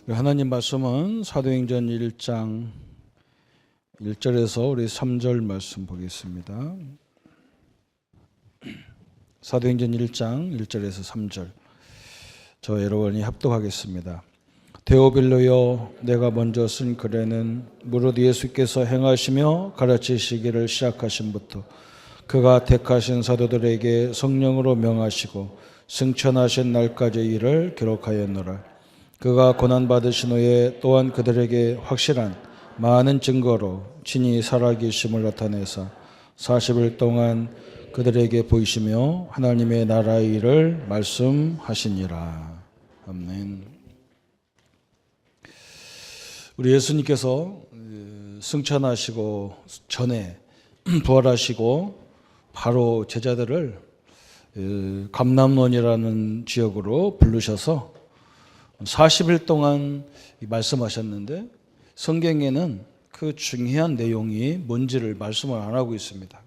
하나님 말씀은 사도행전 1장 1절에서 우리 3절 말씀 보겠습니다. 사도행전 1장 1절에서 3절 저 여러분이 합독하겠습니다. 데오빌로여, 내가 먼저 쓴 글에는 무릇 예수께서 행하시며 가르치시기를 시작하신부터 그가 택하신 사도들에게 성령으로 명하시고 승천하신 날까지 일을 기록하였노라. 그가 고난받으신 후에 또한 그들에게 확실한 많은 증거로 친히 살아계심을 나타내사 40일 동안 그들에게 보이시며 하나님의 나라의 일을 말씀하시니라. 아멘. 우리 예수님께서 승천하시고 전에 부활하시고 바로 제자들을 감람원이라는 지역으로 부르셔서 40일 동안 말씀하셨는데 성경에는 그 중요한 내용이 뭔지를 말씀을 안 하고 있습니다.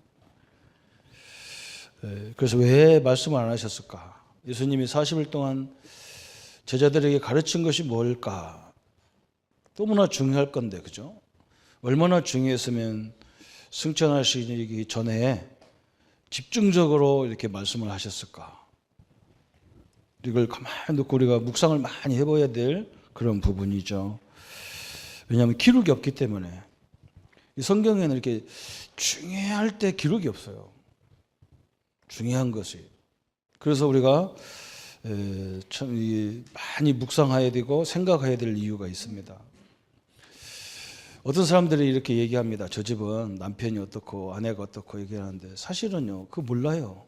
그래서 왜 말씀을 안 하셨을까? 예수님이 40일 동안 제자들에게 가르친 것이 뭘까? 너무나 중요할 건데, 그죠? 얼마나 중요했으면 승천하시기 전에 집중적으로 이렇게 말씀을 하셨을까? 이걸 가만히 놓고 우리가 묵상을 많이 해봐야 될 그런 부분이죠. 왜냐하면 기록이 없기 때문에. 이 성경에는 이렇게 중요할 때 기록이 없어요. 중요한 것이. 그래서 우리가 참 많이 묵상해야 되고 생각해야 될 이유가 있습니다. 어떤 사람들이 이렇게 얘기합니다. 저 집은 남편이 어떻고 아내가 어떻고 얘기하는데 사실은요, 그거 몰라요.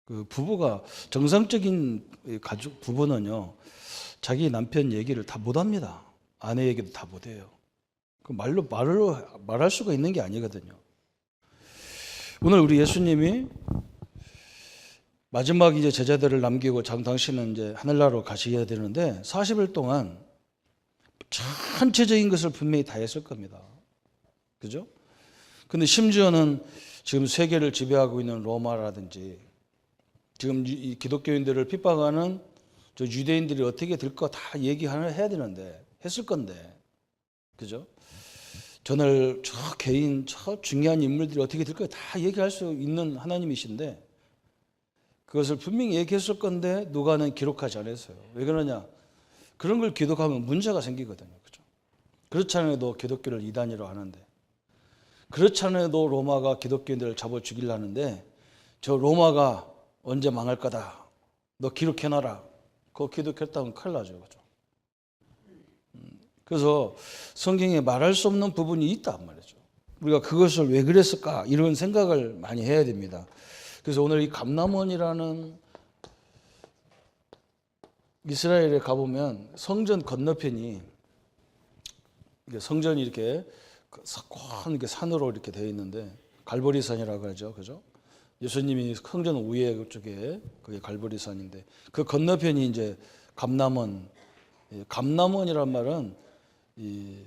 그 부부가 정상적인 가족 부부는요, 자기 남편 얘기를 다 못합니다. 아내 얘기도 다 못해요. 그 말로 말할 수가 있는 게 아니거든요. 오늘 우리 예수님이 마지막 이제 제자들을 남기고 당신은 이제 하늘나라로 가셔야 되는데 40일 동안 전체적인 것을 분명히 다 했을 겁니다. 그죠? 근데 심지어는 지금 세계를 지배하고 있는 로마라든지 지금 이 기독교인들을 핍박하는 저 유대인들이 어떻게 될 거 다 얘기해야 되는데 했을 건데, 그죠? 저날 저 개인 저 중요한 인물들이 어떻게 될 거 다 얘기할 수 있는 하나님이신데 그것을 분명히 얘기했을 건데 누가는 기록하지 않았어요. 왜 그러냐? 그런 걸 기록하면 문제가 생기거든요, 그죠? 그렇지 않아도 기독교를 이단이라고 하는데, 그렇지 않아도 로마가 기독교인들을 잡아 죽이려 하는데 저 로마가 언제 망할 거다. 너 기록해놔라. 그거 기록했다면 큰일 나죠. 그죠? 그래서 성경에 말할 수 없는 부분이 있단 말이죠. 우리가 그것을 왜 그랬을까? 이런 생각을 많이 해야 됩니다. 그래서 오늘 이 감람원이라는 이스라엘에 가보면 성전 건너편이 성전이 이렇게 이렇게 산으로 이렇게 되어 있는데 갈보리산이라고 하죠. 그죠? 예수님이 성전 우회 쪽에 그게 갈보리산인데 그 건너편이 이제 감람원. 감람원이란 말은 이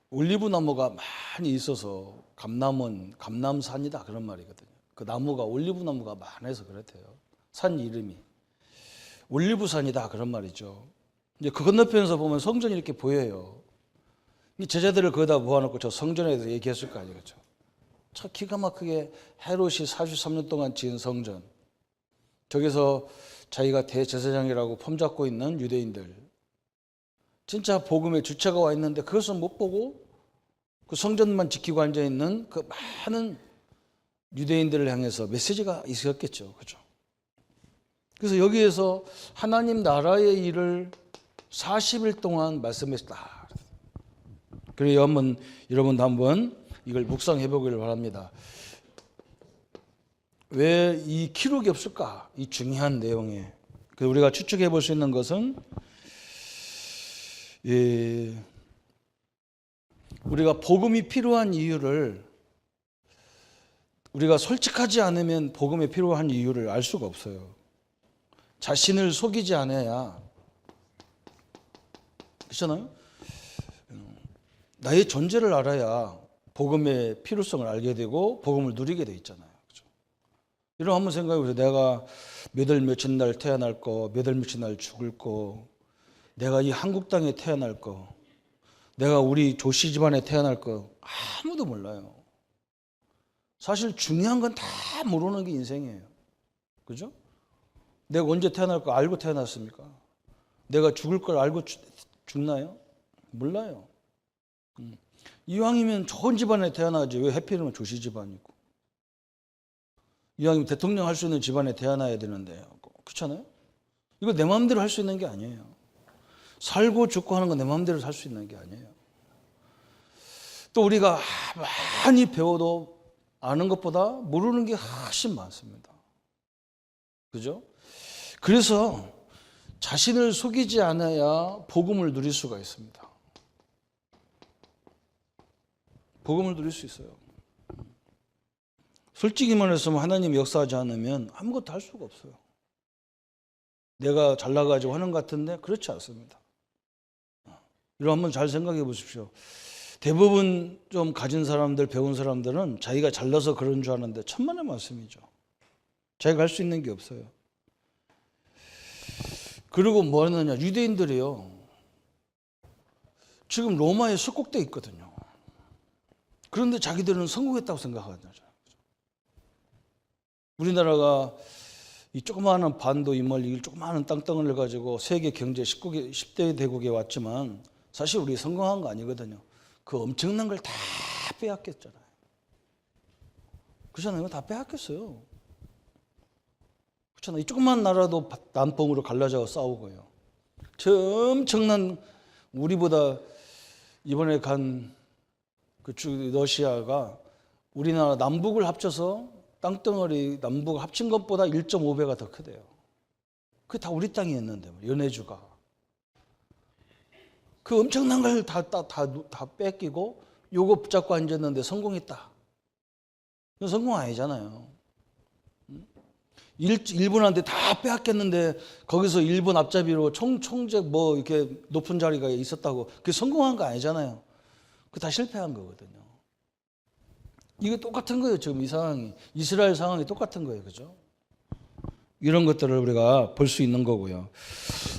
올리브 나무가 많이 있어서 감람원, 감람산이다 그런 말이거든요. 그 나무가 올리브 나무가 많아서 그렇대요. 산 이름이 올리브산이다 그런 말이죠. 이제 그 건너편에서 보면 성전이 이렇게 보여요. 이 제자들을 거기다 모아놓고 저 성전에 대해서 얘기했을 거 아니에요, 그렇죠? 참 기가 막히게 헤롯이 43년 동안 지은 성전, 저기서 자기가 대제사장이라고 폼잡고 있는 유대인들, 진짜 복음의 주체가 와 있는데 그것을 못 보고 그 성전만 지키고 앉아 있는 그 많은 유대인들을 향해서 메시지가 있었겠죠, 그렇죠? 그래서 여기에서 하나님 나라의 일을 40일 동안 말씀했다. 그래서 여러분도 한번 이걸 묵상해 보기를 바랍니다. 왜 이 기록이 없을까? 이 중요한 내용에. 그래서 우리가 추측해 볼 수 있는 것은 우리가 복음이 필요한 이유를 우리가 솔직하지 않으면 복음이 필요한 이유를 알 수가 없어요. 자신을 속이지 않아야, 그렇잖아요? 나의 존재를 알아야 복음의 필요성을 알게 되고 복음을 누리게 돼 있잖아요. 그렇죠? 여러분 한번 생각해 보세요. 내가 몇 월 며칠 날 태어날 거, 몇 월 며칠 날 죽을 거, 내가 이 한국 땅에 태어날 거, 내가 우리 조씨 집안에 태어날 거 아무도 몰라요. 사실 중요한 건 다 모르는 게 인생이에요. 그죠? 내가 언제 태어날 거 알고 태어났습니까? 내가 죽을 걸 알고 죽나요? 몰라요. 이왕이면 좋은 집안에 태어나지 왜 하필이면 조씨 집안이고. 이왕이면 대통령 할 수 있는 집안에 태어나야 되는데 그렇잖아요? 이거 내 마음대로 할 수 있는 게 아니에요. 살고 죽고 하는 건 내 마음대로 살 수 있는 게 아니에요. 또 우리가 많이 배워도 아는 것보다 모르는 게 훨씬 많습니다. 그죠? 그래서 자신을 속이지 않아야 복음을 누릴 수가 있습니다. 복음을 누릴 수 있어요. 솔직히 말해서 하나님 역사하지 않으면 아무것도 할 수가 없어요. 내가 잘나가지고 하는 것 같은데 그렇지 않습니다. 이거 한번 잘 생각해 보십시오. 대부분 좀 가진 사람들, 배운 사람들은 자기가 잘나서 그런 줄 아는데 천만의 말씀이죠. 자기가 할 수 있는 게 없어요. 그리고 뭐 하느냐, 유대인들이요. 지금 로마에 속국돼 있거든요. 그런데 자기들은 성공했다고 생각하잖아요. 우리나라가 이 조그마한 반도 이멀 이 조그마한 땅덩어리를 가지고 세계 경제 10대 대국에 왔지만 사실 우리 성공한 거 아니거든요. 그 엄청난 걸 다 빼앗겼잖아요. 그렇잖아요. 다 빼앗겼어요. 그렇잖아요. 이 조그만 나라도 남북으로 갈라져 싸우고요. 저 엄청난 우리보다 이번에 간 그 러시아가 우리나라 남북을 합쳐서 땅덩어리 남북 합친 것보다 1.5배가 더 크대요. 그게 다 우리 땅이었는데 연해주가. 그 엄청난 걸 다 뺏기고 요거 붙잡고 앉았는데 성공했다. 이건 성공 아니잖아요. 일본한테 다 빼앗겼는데 거기서 일본 앞잡이로 총재 뭐 이렇게 높은 자리가 있었다고 그게 성공한 거 아니잖아요. 그게 다 실패한 거거든요. 이게 똑같은 거예요. 지금 이 상황이 이스라엘 상황이 똑같은 거예요. 그죠? 이런 것들을 우리가 볼 수 있는 거고요.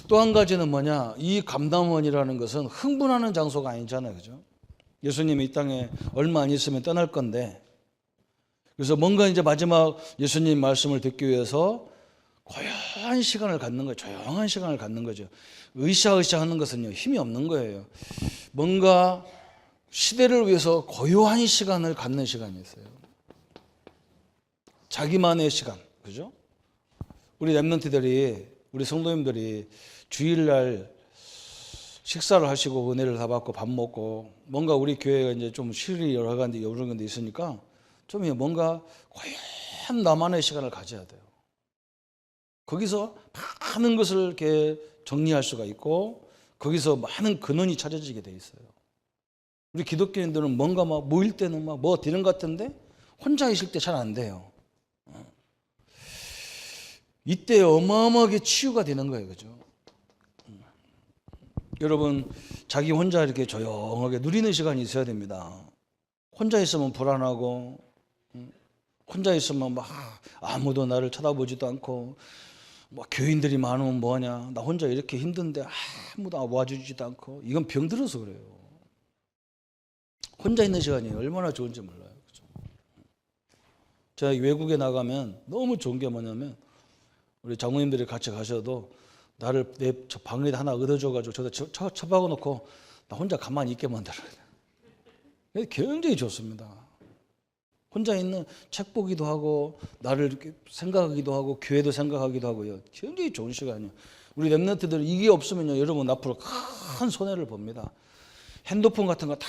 또 한 가지는 뭐냐? 이 감람원이라는 것은 흥분하는 장소가 아니잖아요. 그죠? 예수님이 이 땅에 얼마 안 있으면 떠날 건데 그래서 뭔가 이제 마지막 예수님 말씀을 듣기 위해서 고요한 시간을 갖는 거예요. 조용한 시간을 갖는 거죠. 으쌰으쌰 하는 것은요, 힘이 없는 거예요. 뭔가 시대를 위해서 고요한 시간을 갖는 시간이 있어요. 자기만의 시간. 그죠? 우리 랩런트들이, 우리 성도님들이 주일날 식사를 하시고 은혜를 다 받고 밥 먹고 뭔가 우리 교회가 이제 좀 쉴이 여러 가지 있으니까 좀 뭔가 고요한 나만의 시간을 가져야 돼요. 거기서 많은 것을 이렇게 정리할 수가 있고 거기서 많은 근원이 찾아지게 돼 있어요. 우리 기독교인들은 뭔가 막 모일 때는 막 뭐 되는 것 같은데 혼자 있을 때 잘 안 돼요. 이때 어마어마하게 치유가 되는 거예요. 그죠? 여러분, 자기 혼자 이렇게 조용하게 누리는 시간이 있어야 됩니다. 혼자 있으면 불안하고 혼자 있으면 막 아무도 나를 쳐다보지도 않고 뭐 교인들이 많으면 뭐하냐, 나 혼자 이렇게 힘든데 아무도 와주지도 않고 이건 병들어서 그래요. 혼자 있는 시간이 얼마나 좋은지 몰라요. 그죠? 제가 외국에 나가면 너무 좋은 게 뭐냐면 우리 장모님들이 같이 가셔도 나를 내 방에 하나 얻어줘가지고 저다 처박아 놓고 나 혼자 가만히 있게 만들어요. 굉장히 좋습니다. 혼자 있는 책 보기도 하고 나를 이렇게 생각하기도 하고 교회도 생각하기도 하고요. 굉장히 좋은 시간이에요. 우리 랩런트들 이게 없으면요, 여러분 앞으로 큰 손해를 봅니다. 핸드폰 같은 거 다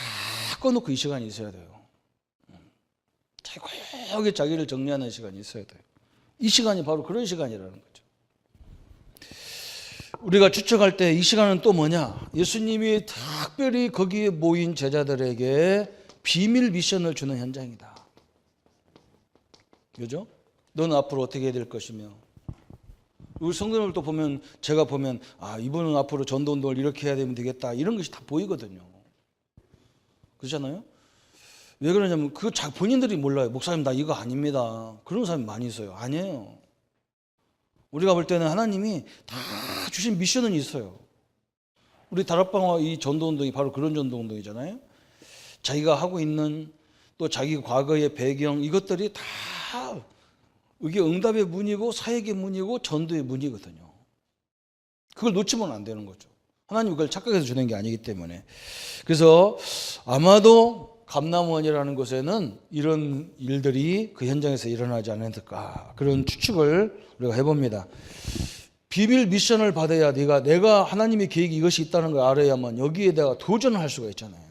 꺼놓고 이 시간이 있어야 돼요. 고요하게 자기를 정리하는 시간이 있어야 돼요. 이 시간이 바로 그런 시간이라는 거죠. 우리가 추측할 때 이 시간은 또 뭐냐? 예수님이 특별히 거기에 모인 제자들에게 비밀 미션을 주는 현장이다. 그죠? 너는 앞으로 어떻게 해야 될 것이며 우리 성도님을 또 보면 제가 보면 이분은 앞으로 전도운동을 이렇게 해야 되면 되겠다 이런 것이 다 보이거든요. 그렇잖아요? 왜 그러냐면 그 본인들이 몰라요. 목사님 나 이거 아닙니다. 그런 사람이 많이 있어요. 아니에요. 우리가 볼 때는 하나님이 다 주신 미션은 있어요. 우리 다락방화 이 전도운동이 바로 그런 전도운동이잖아요. 자기가 하고 있는 또 자기 과거의 배경 이것들이 다 이게 응답의 문이고 사역의 문이고 전도의 문이거든요. 그걸 놓치면 안 되는 거죠. 하나님 그걸 착각해서 주는 게 아니기 때문에. 그래서 아마도 감남원이라는 곳에는 이런 일들이 그 현장에서 일어나지 않았을까 그런 추측을 우리가 해봅니다. 비밀 미션을 받아야 내가 하나님의 계획이 이것이 있다는 걸 알아야만 여기에 내가 도전을 할 수가 있잖아요.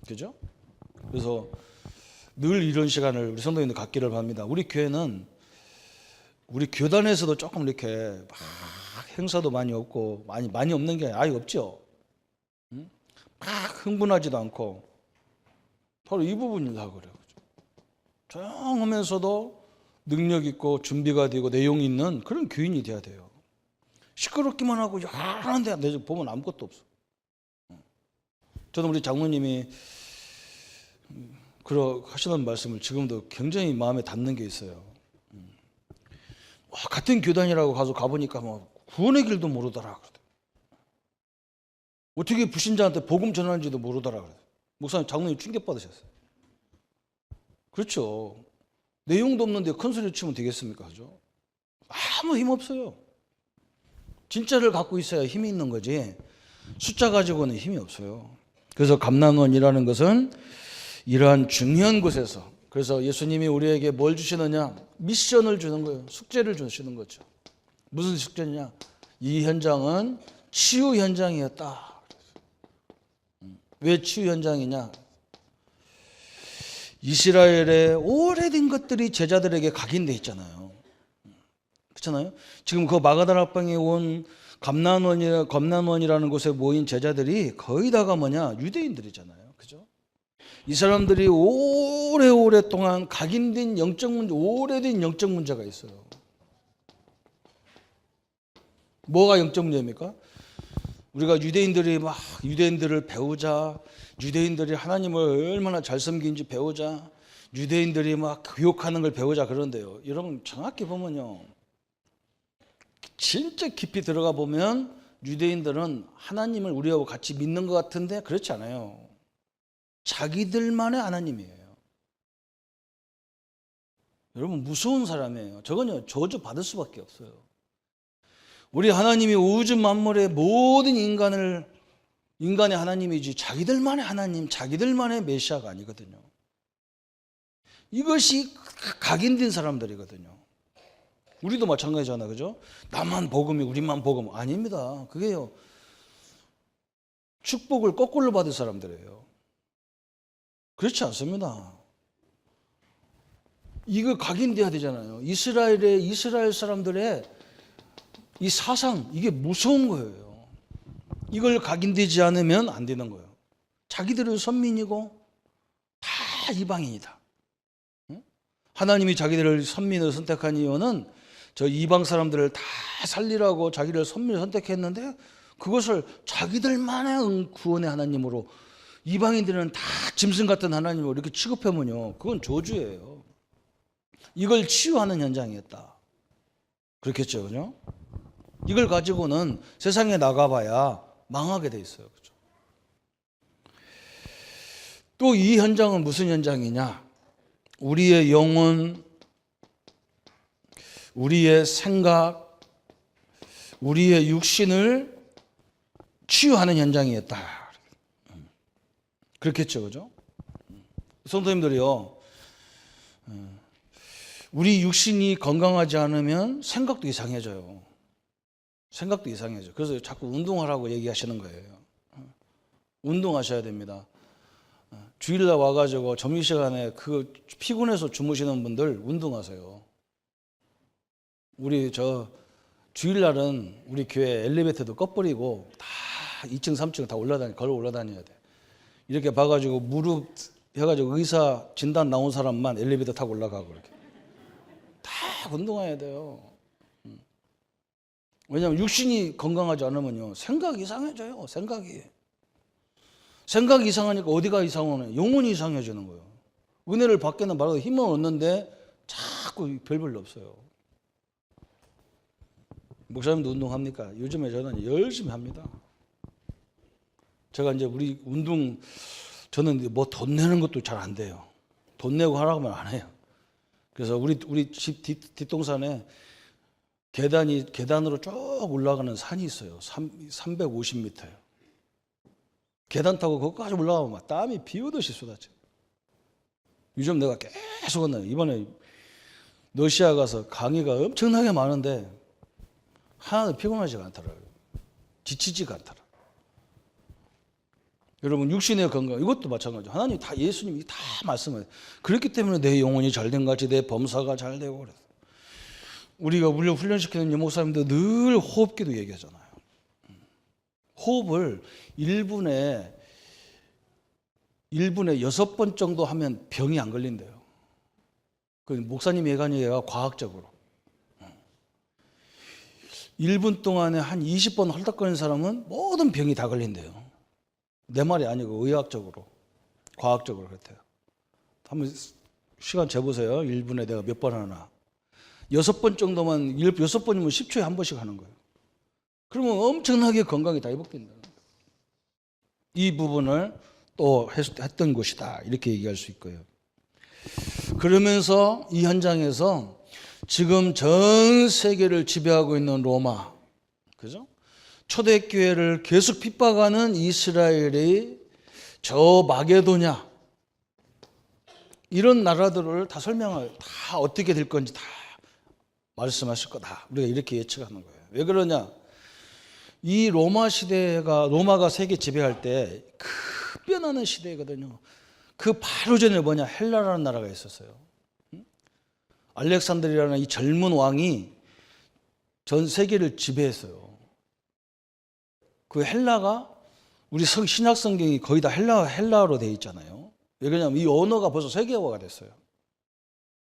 그죠? 그래서 늘 이런 시간을 우리 성도님들 갖기를 바랍니다. 우리 교회는 우리 교단에서도 조금 이렇게 막 행사도 많이 없고 많이 없는 게 아예 없죠. 막 흥분하지도 않고 바로 이 부분이다 그래요. 조용하면서도 능력 있고 준비가 되고 내용 있는 그런 교인이 돼야 돼요. 시끄럽기만 하고 하는데 보면 아무것도 없어. 저는 우리 장로님이 하시는 말씀을 지금도 굉장히 마음에 닿는 게 있어요. 같은 교단이라고 가보니까 뭐 구원의 길도 모르더라. 어떻게 불신자한테 복음 전하는지도 모르더라. 목사님, 장로님 충격받으셨어요. 그렇죠. 내용도 없는데 큰 소리 치면 되겠습니까? 그죠? 아무 힘 없어요. 진짜를 갖고 있어야 힘이 있는 거지. 숫자 가지고는 힘이 없어요. 그래서 감난원이라는 것은 이러한 중요한 곳에서, 그래서 예수님이 우리에게 뭘 주시느냐? 미션을 주는 거예요. 숙제를 주시는 거죠. 무슨 숙제냐? 이 현장은 치유 현장이었다. 왜 치유 현장이냐? 이스라엘의 오래된 것들이 제자들에게 각인돼 있잖아요. 그렇잖아요. 지금 그 마가다락방에 온 감난원이라는 곳에 모인 제자들이 거의 다가 유대인들이잖아요. 그죠? 이 사람들이 오래동안 각인된 영적 문제, 오래된 영적 문제가 있어요. 뭐가 영적 문제입니까? 우리가 유대인들을 배우자, 유대인들이 하나님을 얼마나 잘 섬기는지 배우자, 유대인들이 교육하는 걸 배우자 그런데요. 여러분 정확히 보면요, 진짜 깊이 들어가 보면 유대인들은 하나님을 우리하고 같이 믿는 것 같은데 그렇지 않아요. 자기들만의 하나님이에요. 여러분 무서운 사람이에요. 저건요 저주 받을 수밖에 없어요. 우리 하나님이 우주 만물의 모든 인간의 하나님이지 자기들만의 하나님, 자기들만의 메시아가 아니거든요. 이것이 각인된 사람들이거든요. 우리도 마찬가지잖아요. 그죠? 나만 복음이 우리만 복음 아닙니다. 그게요. 축복을 거꾸로 받을 사람들이에요. 그렇지 않습니다. 이거 각인돼야 되잖아요. 이스라엘 사람들의 이 사상, 이게 무서운 거예요. 이걸 각인되지 않으면 안 되는 거예요. 자기들은 선민이고 다 이방인이다. 하나님이 자기들을 선민으로 선택한 이유는 저 이방 사람들을 다 살리라고 자기를 선민으로 선택했는데 그것을 자기들만의 구원의 하나님으로, 이방인들은 다 짐승 같은 하나님으로 이렇게 취급하면요, 그건 저주예요. 이걸 치유하는 현장이었다. 그렇겠죠, 그죠? 이걸 가지고는 세상에 나가봐야 망하게 돼 있어요. 그죠? 또 이 현장은 무슨 현장이냐? 우리의 영혼, 우리의 생각, 우리의 육신을 치유하는 현장이었다. 그렇겠죠, 그죠? 성도님들이요, 우리 육신이 건강하지 않으면 생각도 이상해져요. 생각도 이상해져. 그래서 자꾸 운동하라고 얘기하시는 거예요. 운동하셔야 됩니다. 주일날 와가지고 점심시간에 그 피곤해서 주무시는 분들 운동하세요. 우리 주일날은 우리 교회 엘리베이터도 꺼버리고 다 2층, 3층 다 걸어 올라다녀야 돼. 이렇게 봐가지고 무릎 해가지고 의사 진단 나온 사람만 엘리베이터 타고 올라가고 이렇게. 다 운동해야 돼요. 왜냐하면 육신이 건강하지 않으면요, 생각이 이상해져요. 생각이 이상하니까 어디가 이상하냐? 영혼이 이상해지는 거예요. 은혜를 받게는 말하고 힘은 얻는데 자꾸 별볼로 없어요. 목사님도 운동합니까? 요즘에 저는 열심히 합니다. 제가 이제 우리 운동, 저는 뭐 돈 내는 것도 잘 안 돼요. 돈 내고 하라고 하면 안 해요. 그래서 우리 집 뒷동산에 계단으로 쭉 올라가는 산이 있어요. 350m예요. 계단 타고 거기까지 올라가면 막 땀이 비 오듯이 쏟아져. 요즘 내가 계속 건너요. 이번에 러시아 가서 강의가 엄청나게 많은데 하나도 피곤하지가 않더라고요. 지치지가 않더라. 여러분, 육신의 건강 이것도 마찬가지죠. 하나님 다, 예수님이 다 말씀해요. 그렇기 때문에 내 영혼이 잘된 같이 내 범사가 잘 되고 그래서 우리가 훈련시키는 여목사님도 늘 호흡기도 얘기하잖아요. 호흡을 1분에 6번 정도 하면 병이 안 걸린대요. 그 목사님 예간이가 과학적으로 1분 동안에 한 20번 헐떡거리는 사람은 모든 병이 다 걸린대요. 내 말이 아니고 의학적으로, 과학적으로 그렇대요. 한번 시간 재보세요. 1분에 내가 몇 번 하나. 6번 정도만, 6번이면 10초에 한 번씩 하는 거예요. 그러면 엄청나게 건강이 다 회복된다. 이 부분을 또 했던 것이다. 이렇게 얘기할 수 있고요. 그러면서 이 현장에서 지금 전 세계를 지배하고 있는 로마, 그죠? 초대교회를 계속 핍박하는 이스라엘이 저 마게도냐, 이런 나라들을 다 다 어떻게 될 건지 다 말씀하실 거다. 우리가 이렇게 예측하는 거예요. 왜 그러냐? 이 로마가 세계 지배할 때 급변하는 시대거든요. 그 바로 전에 뭐냐? 헬라라는 나라가 있었어요. 알렉산드리아라는 이 젊은 왕이 전 세계를 지배했어요. 그 헬라가 우리 신약 성경이 거의 다 헬라어로 되어 있잖아요. 왜 그러냐면 이 언어가 벌써 세계화가 됐어요.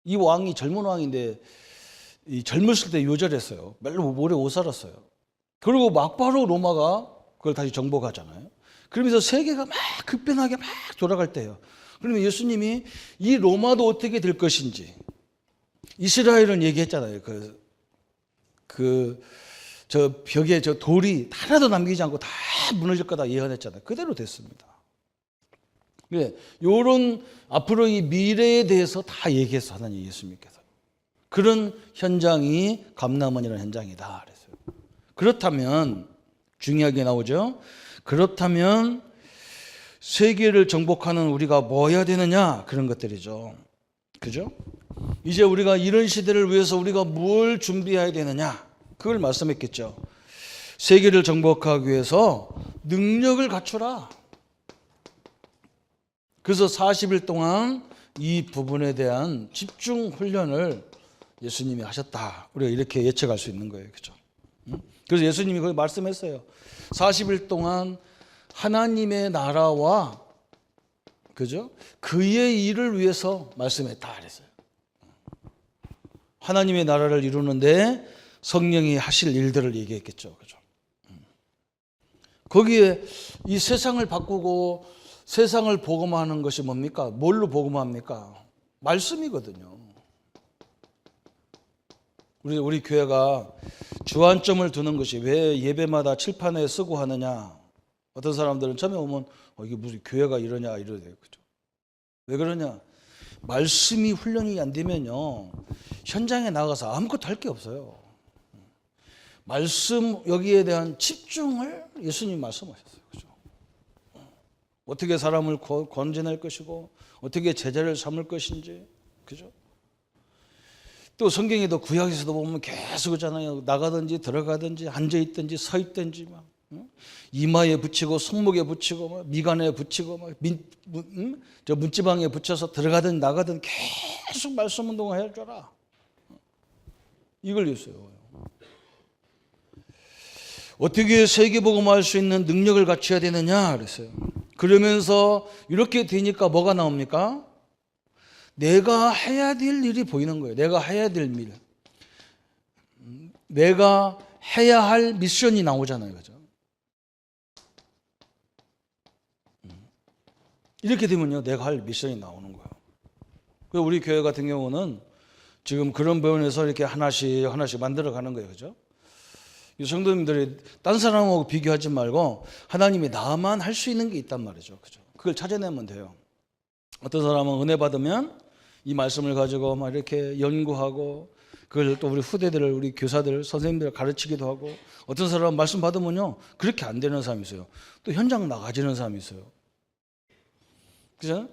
이 왕이 젊은 왕인데 이 젊었을 때 요절했어요. 별로 오래 못 살았어요. 그리고 막바로 로마가 그걸 다시 정복하잖아요. 그러면서 세계가 막 급변하게 막 돌아갈 때예요. 그러면 예수님이 이 로마도 어떻게 될 것인지, 이스라엘은 얘기했잖아요. 저 벽에 저 돌이 하나도 남기지 않고 다 무너질 거다 예언했잖아요. 그대로 됐습니다. 요런 앞으로 이 미래에 대해서 다 얘기했어, 하나님 예수님께서. 그런 현장이 감람원이라는 현장이다 그랬어요. 그렇다면 중요하게 나오죠. 그렇다면 세계를 정복하는 우리가 뭐 해야 되느냐, 그런 것들이죠. 그죠? 이제 우리가 이런 시대를 위해서 우리가 뭘 준비해야 되느냐, 그걸 말씀했겠죠. 세계를 정복하기 위해서 능력을 갖추라. 그래서 40일 동안 이 부분에 대한 집중 훈련을 예수님이 하셨다. 우리가 이렇게 예측할 수 있는 거예요. 그죠? 그래서 예수님이 거기 말씀했어요. 40일 동안 하나님의 나라와, 그죠? 그의 일을 위해서 말씀했다 그랬어요. 하나님의 나라를 이루는데 성령이 하실 일들을 얘기했겠죠. 그죠? 거기에 이 세상을 바꾸고 세상을 복음하는 것이 뭡니까? 뭘로 복음합니까? 말씀이거든요. 우리 교회가 주안점을 두는 것이 왜 예배마다 칠판에 쓰고 하느냐? 어떤 사람들은 처음에 오면 이게 무슨 교회가 이러냐 이러대요. 그죠? 왜 그러냐? 말씀이 훈련이 안 되면요, 현장에 나가서 아무것도 할 게 없어요. 말씀, 여기에 대한 집중을 예수님 말씀하셨어요. 그죠? 어떻게 사람을 건져낼 것이고 어떻게 제자를 삼을 것인지. 그죠? 또 성경에도 구약에서도 보면 계속 있잖아요. 나가든지 들어가든지 앉아있든지 서있든지 막 이마에 붙이고 손목에 붙이고 막 미간에 붙이고 막 저 문지방에 붙여서 들어가든 나가든 계속 말씀 운동을 해줘라. 이걸 했어요. 어떻게 세계복음할 수 있는 능력을 갖춰야 되느냐 그랬어요. 그러면서 이렇게 되니까 뭐가 나옵니까? 내가 해야 될 일이 보이는 거예요. 내가 해야 될 일. 내가 해야 할 미션이 나오잖아요. 그죠? 이렇게 되면요, 내가 할 미션이 나오는 거예요. 우리 교회 같은 경우는 지금 그런 부분에서 이렇게 하나씩 만들어 가는 거예요. 그죠? 이 성도님들이 딴 사람하고 비교하지 말고 하나님이 나만 할 수 있는 게 있단 말이죠. 그죠? 그걸 찾아내면 돼요. 어떤 사람은 은혜 받으면 이 말씀을 가지고 막 이렇게 연구하고 그걸 또 우리 후대들을, 우리 교사들, 선생님들을 가르치기도 하고, 어떤 사람은 말씀 받으면요 그렇게 안 되는 사람이 있어요. 또 현장 나가지는 사람이 있어요. 그죠?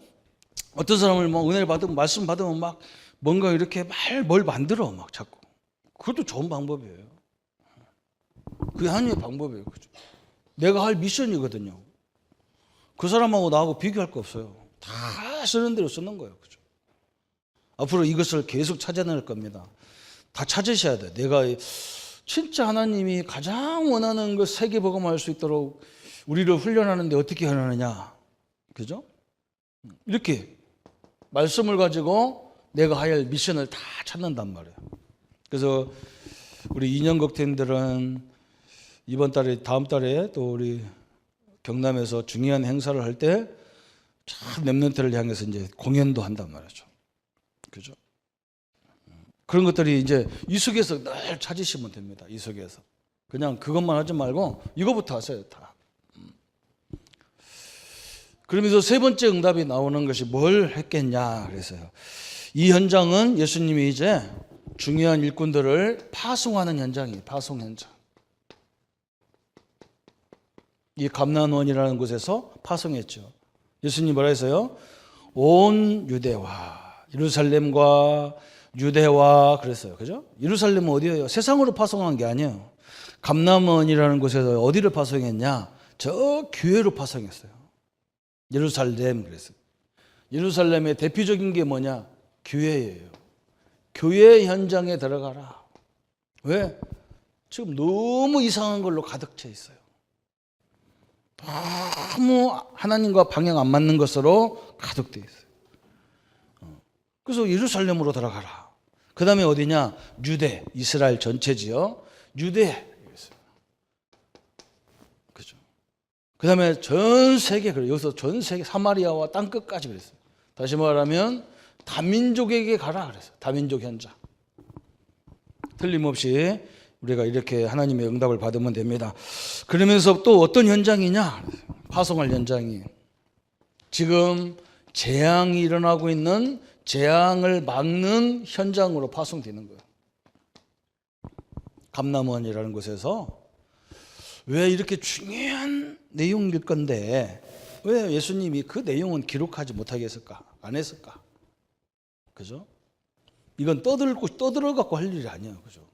어떤 사람을 뭐 은혜를 받으면, 말씀 받으면 막 뭔가 이렇게 뭘 만들어 막 자꾸. 그것도 좋은 방법이에요. 그게 하나님의 방법이에요. 그죠? 내가 할 미션이거든요. 그 사람하고 나하고 비교할 거 없어요. 다 쓰는 대로 쓰는 거예요. 그죠? 앞으로 이것을 계속 찾아낼 겁니다. 다 찾으셔야 돼. 내가 진짜 하나님이 가장 원하는 것 세계 복음할 수 있도록 우리를 훈련하는데 어떻게 하느냐. 그죠? 이렇게 말씀을 가지고 내가 해야 할 미션을 다 찾는단 말이에요. 그래서 우리 인연극팀들은 이번 달에, 다음 달에 또 우리 경남에서 중요한 행사를 할 때 참 렘넌트를 향해서 이제 공연도 한단 말이죠. 그죠? 그런 것들이 이제 이 속에서 늘 찾으시면 됩니다. 이 속에서. 그냥 그것만 하지 말고 이거부터 하세요. 다. 그러면서 세 번째 응답이 나오는 것이 뭘 했겠냐 그래서요. 이 현장은 예수님이 이제 중요한 일꾼들을 파송하는 현장이에요. 파송 현장. 이 감난원이라는 곳에서 파송했죠. 예수님 뭐라 했어요? 온 유대와 예루살렘과 유대와 그랬어요. 그죠? 예루살렘은 어디예요? 세상으로 파송한 게 아니에요. 감남원이라는 곳에서 어디를 파송했냐? 저 교회로 파송했어요. 예루살렘 그랬어요. 예루살렘의 대표적인 게 뭐냐? 교회예요. 교회 현장에 들어가라. 왜? 지금 너무 이상한 걸로 가득 차 있어요. 너무 하나님과 방향 안 맞는 것으로 가득되어 있어요. 그래서 예루살렘으로 들어가라. 그 다음에 어디냐? 유대, 이스라엘 전체지요. 유대. 그죠. 그 다음에 전 세계, 여기서 전 세계, 사마리아와 땅끝까지 그랬어요. 다시 말하면 다민족에게 가라 그랬어요. 다민족 현장. 틀림없이 우리가 이렇게 하나님의 응답을 받으면 됩니다. 그러면서 또 어떤 현장이냐? 파송할 현장이. 지금 재앙이 일어나고 있는 재앙을 막는 현장으로 파송되는 거예요. 감남원이라는 곳에서 왜 이렇게 중요한 내용일 건데 왜 예수님이 그 내용은 기록하지 못하게 했을까? 안 했을까? 그죠? 이건 떠들어 갖고 할 일이 아니에요. 그죠?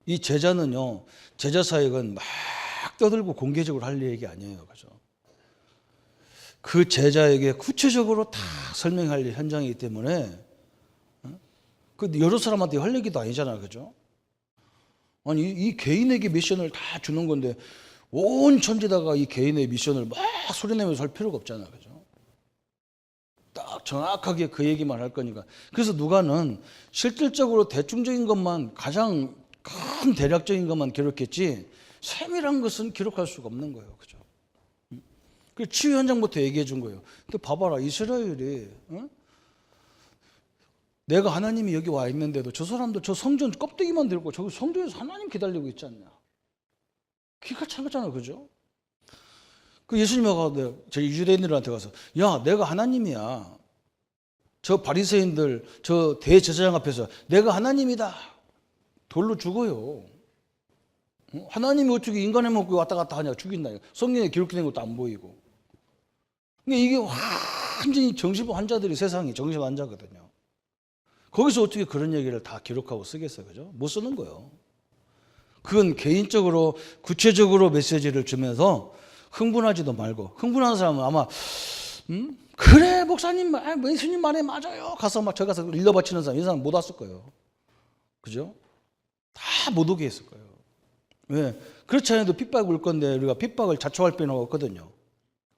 이 제자는요, 제자 사역은 막 떠들고 공개적으로 할 얘기 아니에요. 그죠? 그 제자에게 구체적으로 다 설명할 현장이기 때문에 그 여러 사람한테 할 얘기도 아니잖아요. 그죠? 아니, 이 개인에게 미션을 다 주는 건데 온 천지다가 이 개인의 미션을 막 소리내면서 할 필요가 없잖아요. 그죠? 딱 정확하게 그 얘기만 할 거니까. 그래서 누가는 실질적으로 대중적인 것만 가장 큰 대략적인 것만 기록했지 세밀한 것은 기록할 수가 없는 거예요. 그죠? 그 치유 현장부터 얘기해 준 거예요. 근데 봐봐라, 이스라엘이 내가 하나님이 여기 와 있는데도 저 사람들 저 성전 껍데기만 들고 저기 성전에서 하나님 기다리고 있지 않냐? 기가 차겠잖아요. 그죠? 그 예수님하고 저희 유대인들한테 가서 야, 내가 하나님이야. 저 바리새인들 저 대제사장 앞에서 내가 하나님이다. 돌로 죽어요. 하나님이 어떻게 인간의 몸 왔다 갔다 하냐? 죽인다. 성경에 기록된 것도 안 보이고. 근데 이게 완전히 정신 환자들이 세상이 정신 환자거든요. 거기서 어떻게 그런 얘기를 다 기록하고 쓰겠어요? 그죠? 못 쓰는 거예요. 그건 개인적으로 구체적으로 메시지를 주면서 흥분하지도 말고, 흥분하는 사람은 아마 그래 목사님 예수님 말에 맞아요 가서 막 저기 가서 일러 바치는 사람, 이 사람 못 왔을 거예요. 그죠? 다 못 오게 했을 거예요. 왜? 그렇지 않아도 핍박이 올 건데 우리가 핍박을 자초할 필요는 없거든요.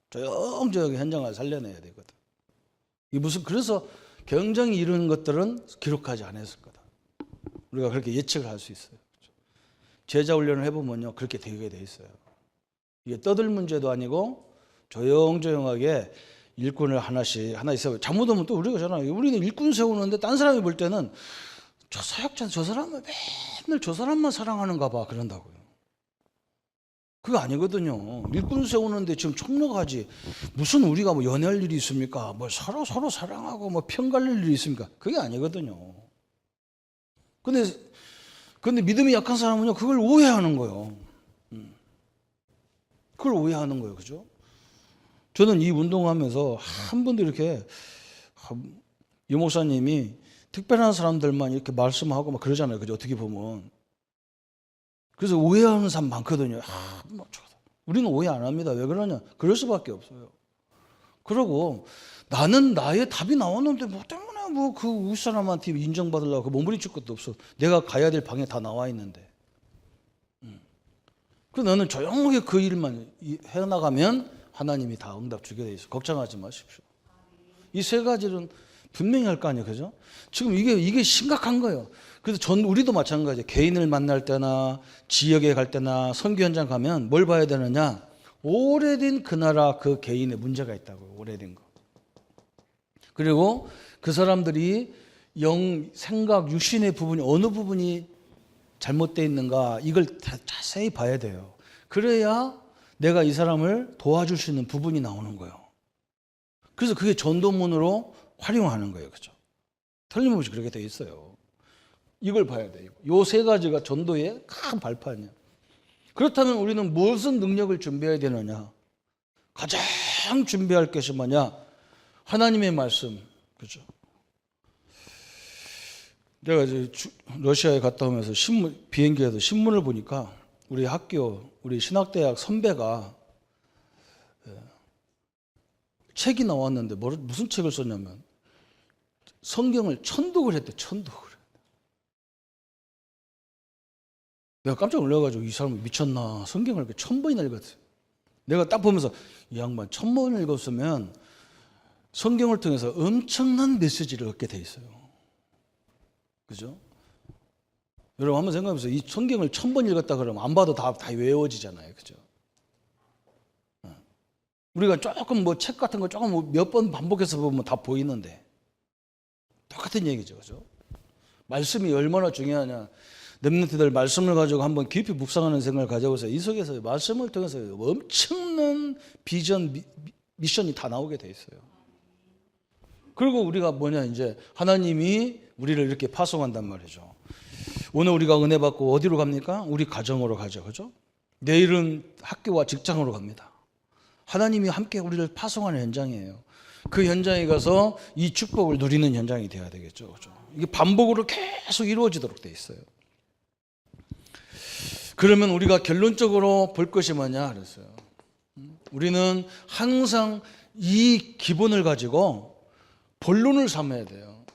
조용조용히 현장을 살려내야 되거든. 이 무슨, 그래서 경정이 이루는 것들은 기록하지 않았을 거다. 우리가 그렇게 예측을 할 수 있어요. 제자 훈련을 해보면요, 그렇게 되게 돼 있어요. 이게 떠들 문제도 아니고 조용조용하게 일꾼을 하나씩 세워. 잘못하면 또 우리가 잖아요. 우리는 일꾼 세우는데 딴 사람이 볼 때는 저 사역자는 저 사람은 맨날 저 사람만 사랑하는가 봐 그런다고요. 그거 아니거든요. 일꾼 세우는데 지금 총력하지 무슨 우리가 뭐 연애할 일이 있습니까? 뭐 서로 사랑하고 뭐 편갈릴 일이 있습니까? 그게 아니거든요. 근데 믿음이 약한 사람은요 그걸 오해하는 거예요. 그걸 오해하는 거예요, 그죠? 저는 이 운동하면서 한 번도 이렇게 유 목사님이 특별한 사람들만 이렇게 말씀하고 막 그러잖아요, 그죠? 어떻게 보면. 그래서 오해하는 사람 많거든요. 우리는 오해 안 합니다. 왜 그러냐? 그럴 수밖에 없어요. 그러고 나는 나의 답이 나왔는데 뭐 때문에 뭐 그 윗사람한테 인정받으려고 그 몸부림칠 것도 없어. 내가 가야 될 방에 다 나와 있는데. 그 너는 조용하게 그 일만 해나가면 하나님이 다 응답 주게 돼 있어. 걱정하지 마십시오. 이 세 가지는 분명히 할 거 아니에요, 그죠? 지금 이게 심각한 거예요. 그래서 우리도 마찬가지예요. 개인을 만날 때나 지역에 갈 때나 선교 현장 가면 뭘 봐야 되느냐? 오래된 그 나라 그 개인의 문제가 있다고요. 오래된 거. 그리고 그 사람들이 생각, 육신의 부분이 어느 부분이 잘못되어 있는가 이걸 자세히 봐야 돼요. 그래야 내가 이 사람을 도와줄 수 있는 부분이 나오는 거예요. 그래서 그게 전도문으로 활용하는 거예요. 그죠? 틀림없이 그렇게 되어 있어요. 이걸 봐야 돼요. 요 세 가지가 전도의 큰 발판이에요. 그렇다면 우리는 무슨 능력을 준비해야 되느냐? 가장 준비할 것이 뭐냐? 하나님의 말씀. 그죠? 내가 이제 러시아에 갔다 오면서 비행기에서 신문을 보니까 우리 학교, 우리 신학대학 선배가 책이 나왔는데 무슨 책을 썼냐면 성경을 천독을 했대. 천독을. 내가 깜짝 놀라가지고 이 사람이 미쳤나. 성경을 이렇게 1000번이나 읽었어요. 내가 딱 보면서 이 양반 1000번 읽었으면 성경을 통해서 엄청난 메시지를 얻게 돼 있어요. 그죠? 여러분 한번 생각해보세요. 이 성경을 1000번 읽었다 그러면 안 봐도 다 외워지잖아요. 그죠? 우리가 조금 뭐 책 같은 거 조금 몇 번 반복해서 보면 다 보이는데 똑같은 얘기죠. 그죠? 말씀이 얼마나 중요하냐. 렘넌트들 말씀을 가지고 한번 깊이 묵상하는 생각을 가져보세요. 이 속에서 말씀을 통해서 엄청난 비전, 미션이 다 나오게 돼 있어요. 그리고 우리가 뭐냐 이제 하나님이 우리를 이렇게 파송한단 말이죠. 오늘 우리가 은혜 받고 어디로 갑니까? 우리 가정으로 가죠. 그죠? 내일은 학교와 직장으로 갑니다. 하나님이 함께 우리를 파송하는 현장이에요. 그 현장에 가서 이 축복을 누리는 현장이 돼야 되겠죠. 그죠? 이게 반복으로 계속 이루어지도록 돼 있어요. 그러면 우리가 결론적으로 볼 것이 뭐냐 그랬어요. 우리는 항상 이 기본을 가지고 본론을 삼아야 돼요.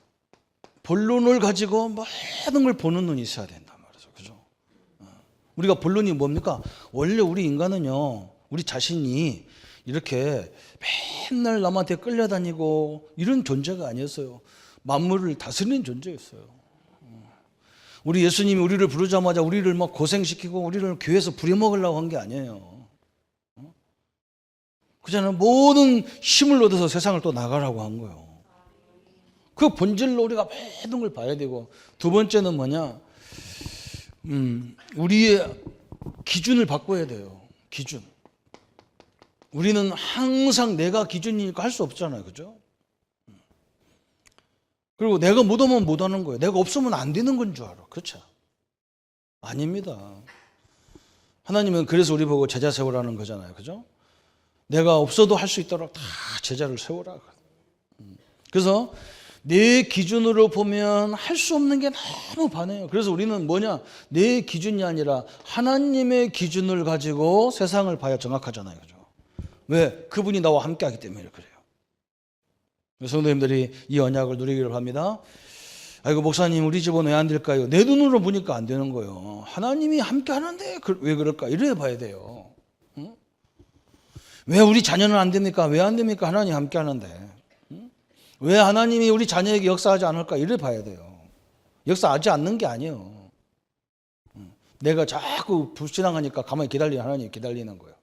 본론을 가지고 모든 걸 보는 눈이 있어야 된단 말이죠. 그죠? 우리가 본론이 뭡니까? 원래 우리 인간은요, 우리 자신이 이렇게 맨날 남한테 끌려다니고 이런 존재가 아니었어요. 만물을 다스리는 존재였어요. 우리 예수님이 우리를 부르자마자 우리를 막 고생시키고 우리를 교회에서 부려먹으려고 한 게 아니에요. 그잖아요. 모든 힘을 얻어서 세상을 또 나가라고 한 거예요. 그 본질로 우리가 모든 걸 봐야 되고, 두 번째는 뭐냐? 우리의 기준을 바꿔야 돼요. 기준. 우리는 항상 내가 기준이니까 할 수 없잖아요. 그죠? 그리고 내가 못하면 못하는 거예요. 내가 없으면 안 되는 건 줄 알아. 그렇죠? 아닙니다. 하나님은 그래서 우리 보고 제자 세우라는 거잖아요. 그죠? 내가 없어도 할 수 있도록 다 제자를 세우라. 그래서 내 기준으로 보면 할 수 없는 게 너무 많아요. 그래서 우리는 뭐냐? 내 기준이 아니라 하나님의 기준을 가지고 세상을 봐야 정확하잖아요. 그죠? 왜? 그분이 나와 함께 하기 때문에 그래요. 성도님들이 이 언약을 누리기를 합니다. 아이고 목사님 우리 집은 왜 안 될까요? 내 눈으로 보니까 안 되는 거예요. 하나님이 함께 하는데 왜 그럴까? 이래 봐야 돼요. 응? 왜 우리 자녀는 안 됩니까? 왜 안 됩니까? 하나님 함께 하는데. 응? 왜 하나님이 우리 자녀에게 역사하지 않을까? 이래 봐야 돼요. 역사하지 않는 게 아니에요. 응? 내가 자꾸 불신앙하니까 가만히 기다리는 하나님이 기다리는 거예요.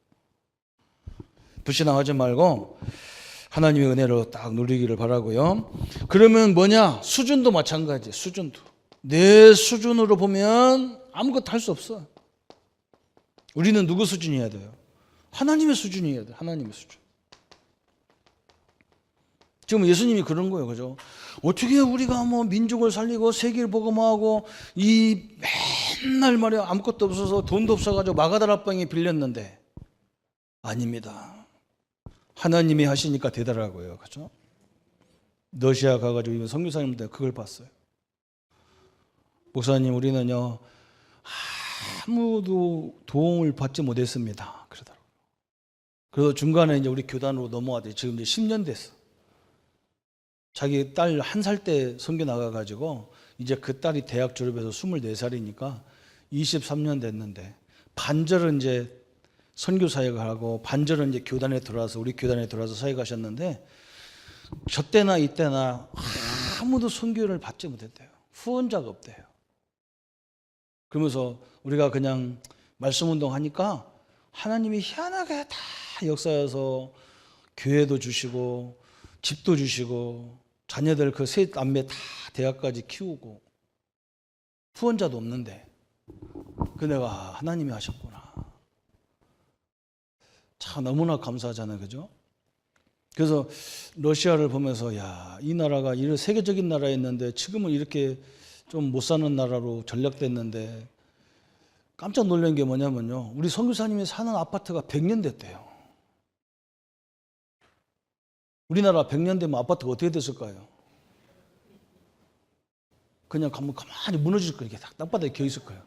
불신앙하지 말고 하나님의 은혜로 딱 누리기를 바라고요. 그러면 뭐냐? 수준도 마찬가지. 수준도. 내 수준으로 보면 아무것도 할 수 없어. 우리는 누구 수준이어야 돼요? 하나님의 수준이어야 돼. 하나님의 수준. 지금 예수님이 그런 거예요. 그죠? 어떻게 우리가 뭐 민족을 살리고 세계를 복음하고 이 맨날 말이야 아무것도 없어서 돈도 없어가지고 마가다라방에 빌렸는데 아닙니다. 하나님이 하시니까 되더라고요. 그죠? 러시아 가가지고 선교사님들 그걸 봤어요. 목사님 우리는요 아무도 도움을 받지 못했습니다. 그러더라고요. 그래서 중간에 이제 우리 교단으로 넘어왔대. 지금 이제 10년 됐어. 자기 딸 1살 때 선교 나가가지고 이제 그 딸이 대학 졸업해서 24살이니까 23년 됐는데 반절은 이제 선교 사역을 하고 반절은 이제 교단에 들어와서 우리 교단에 들어와서 사역하셨는데 저 때나 이때나 아무도 선교를 받지 못했대요. 후원자가 없대요. 그러면서 우리가 그냥 말씀운동 하니까 하나님이 희한하게 다 역사여서 교회도 주시고 집도 주시고 자녀들 그 셋 남매 다 대학까지 키우고 후원자도 없는데 그 내가 하나님이 하셨구나. 참 너무나 감사하잖아요. 그죠? 그래서 러시아를 보면서 야, 이 나라가 이런 세계적인 나라였는데 지금은 이렇게 좀 못 사는 나라로 전락됐는데 깜짝 놀란 게 뭐냐면요. 우리 선교사님이 사는 아파트가 100년 됐대요. 우리나라 100년 되면 아파트가 어떻게 됐을까요? 그냥 가만히 무너질 거예요. 이렇게 땅바닥에 겨 있을 거예요.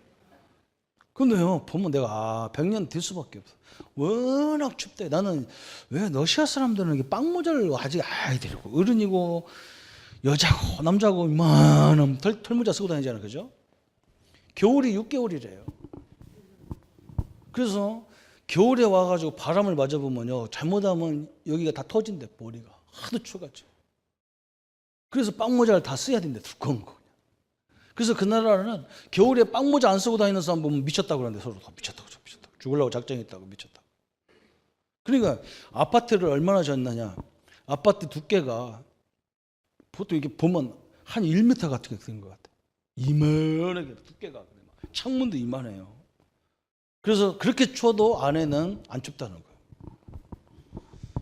근데요, 보면 내가 100년 될 수밖에 없어. 워낙 춥대. 나는 왜 러시아 사람들은 이렇게 빵모자를 아직 아이들이고 어른이고 여자고 남자고 이만한 털모자 쓰고 다니잖아요. 그죠? 겨울이 6개월이래요. 그래서 겨울에 와가지고 바람을 맞아보면요. 잘못하면 여기가 다 터진대. 머리가. 하도 추워가지고. 그래서 빵모자를 다 써야 된대. 두꺼운 거. 그래서 그 나라는 겨울에 빵모자 안 쓰고 다니는 사람 보면 미쳤다고 그러는데 서로 미쳤다고. 죽으려고 작정했다고 미쳤다고. 그러니까 아파트를 얼마나 졌느냐. 아파트 두께가 보통 이렇게 보면 한 1m 같은 게 된 것 같아. 이만하게 두께가. 창문도 이만해요. 그래서 그렇게 추워도 안에는 안 춥다는 거예요.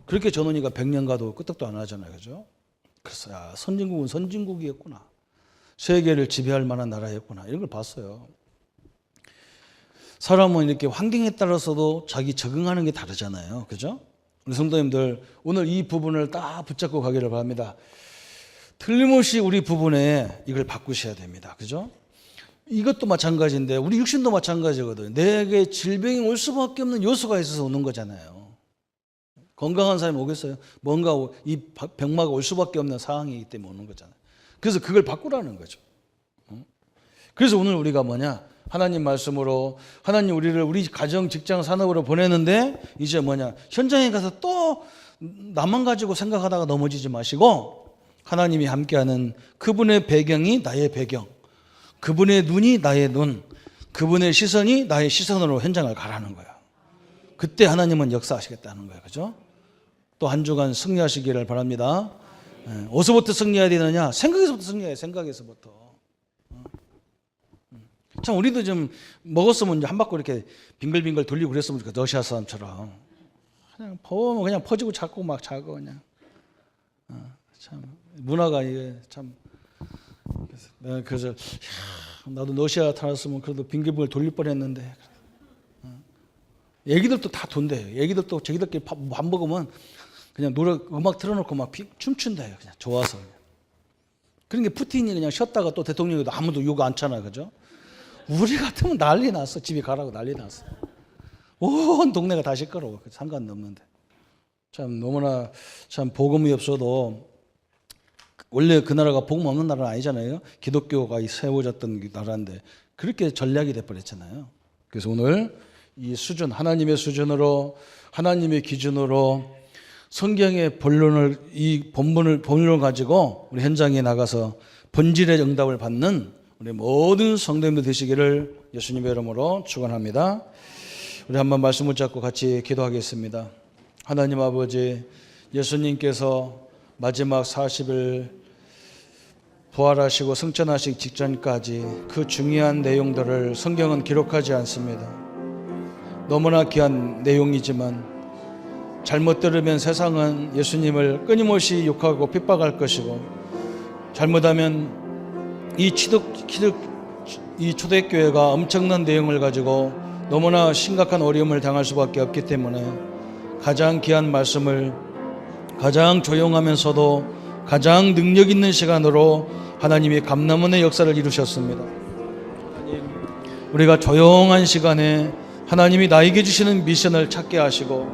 그렇게 전원이가 100년 가도 끄떡도 안 하잖아요. 그죠? 그래서 야, 선진국은 선진국이었구나. 세계를 지배할 만한 나라였구나. 이런 걸 봤어요. 사람은 이렇게 환경에 따라서도 자기 적응하는 게 다르잖아요. 그죠? 우리 성도님들 오늘 이 부분을 딱 붙잡고 가기를 바랍니다. 틀림없이 우리 부분에 이걸 바꾸셔야 됩니다. 그죠? 이것도 마찬가지인데 우리 육신도 마찬가지거든요. 내게 질병이 올 수밖에 없는 요소가 있어서 오는 거잖아요. 건강한 사람이 오겠어요? 뭔가 이 병마가 올 수밖에 없는 상황이기 때문에 오는 거잖아요. 그래서 그걸 바꾸라는 거죠. 그래서 오늘 우리가 뭐냐? 하나님 말씀으로 하나님 우리 가정, 직장, 산업으로 보내는데 이제 뭐냐? 현장에 가서 또 나만 가지고 생각하다가 넘어지지 마시고 하나님이 함께하는 그분의 배경이 나의 배경, 그분의 눈이 나의 눈, 그분의 시선이 나의 시선으로 현장을 가라는 거예요. 그때 하나님은 역사하시겠다는 거예요. 그죠? 또 한 주간 승리하시기를 바랍니다. 어디서부터 승리해야 되느냐? 생각에서부터 승리해야 생각에서부터. 참 우리도 좀 먹었으면 이제 한 바퀴 이렇게 빙글빙글 돌리고 그랬으면 좋겠다. 러시아 사람처럼 그냥 보면 그냥 퍼지고 자고 막 자고 그냥 참 문화가 이게 참 그래서 나도 러시아 타났으면 그래도 빙글빙글 돌릴 뻔했는데 애기들도 다 돈대요. 애기들도 자기들끼리 밥 먹으면 그냥 노래 음악 틀어놓고 막 춤춘대요. 그냥 좋아서. 그러니까 푸틴이 그냥 쉬었다가 또 대통령이 아무도 요구 안 차나 그죠? 우리 같으면 난리 났어. 집에 가라고 난리 났어. 온 동네가 다 시끄러워. 상관없는데. 참 너무나 참 복음이 없어도 원래 그 나라가 복음 없는 나라는 아니잖아요. 기독교가 세워졌던 나라인데 그렇게 전략이 돼버렸잖아요. 그래서 오늘 이 수준 하나님의 수준으로 하나님의 기준으로 성경의 본론을 이 본론을 가지고 우리 현장에 나가서 본질의 응답을 받는 우리 모든 성도님들 되시기를 예수님의 이름으로 축원합니다. 우리 한번 말씀 붙잡고 같이 기도하겠습니다. 하나님 아버지, 예수님께서 마지막 40일 부활하시고 승천하시기 직전까지 그 중요한 내용들을 성경은 기록하지 않습니다. 너무나 귀한 내용이지만 잘못 들으면 세상은 예수님을 끊임없이 욕하고 핍박할 것이고, 잘못하면 이 초대교회가 엄청난 내용을 가지고 너무나 심각한 어려움을 당할 수밖에 없기 때문에 가장 귀한 말씀을 가장 조용하면서도 가장 능력 있는 시간으로 하나님이 감람원의 역사를 이루셨습니다. 하나님, 우리가 조용한 시간에 하나님이 나에게 주시는 미션을 찾게 하시고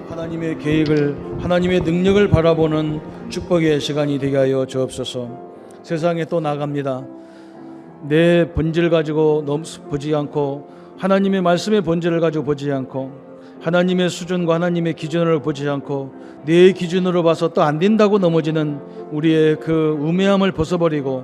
하나님의 계획을, 하나님의 능력을 바라보는 축복의 시간이 되게 하여 주옵소서. 세상에 또 나갑니다. 내 본질 가지고 너무 보지 않고, 하나님의 말씀의 본질을 가지고 보지 않고, 하나님의 수준과 하나님의 기준으로 보지 않고 내 기준으로 봐서 또 안 된다고 넘어지는 우리의 그 우매함을 벗어버리고,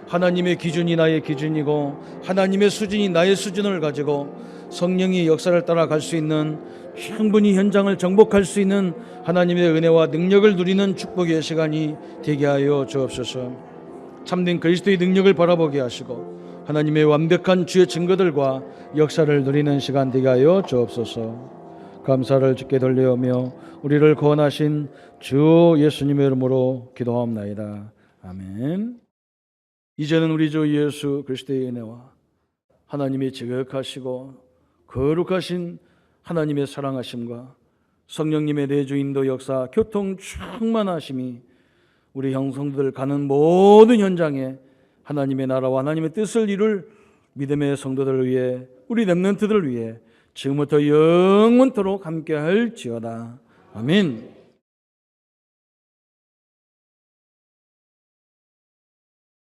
하나님의 기준이 나의 기준이고 하나님의 수준이 나의 수준을 가지고 성령이 역사를 따라갈 수 있는, 충분히 현장을 정복할 수 있는 하나님의 은혜와 능력을 누리는 축복의 시간이 되게 하여 주옵소서. 참된 그리스도의 능력을 바라보게 하시고 하나님의 완벽한 주의 증거들과 역사를 누리는 시간 되게 하여 주옵소서. 감사를 주께 돌려오며 우리를 구원하신 주 예수님의 이름으로 기도하옵나이다. 아멘. 이제는 우리 주 예수 그리스도의 은혜와 하나님의 지극하시고 거룩하신 하나님의 사랑하심과 성령님의 내주 인도 역사 교통 충만하심이 우리 형성들 가는 모든 현장에 하나님의 나라와 하나님의 뜻을 이룰 믿음의 성도들을 위해, 우리 렘넌트들을 위해 지금부터 영원토록 함께할지어다. 아멘.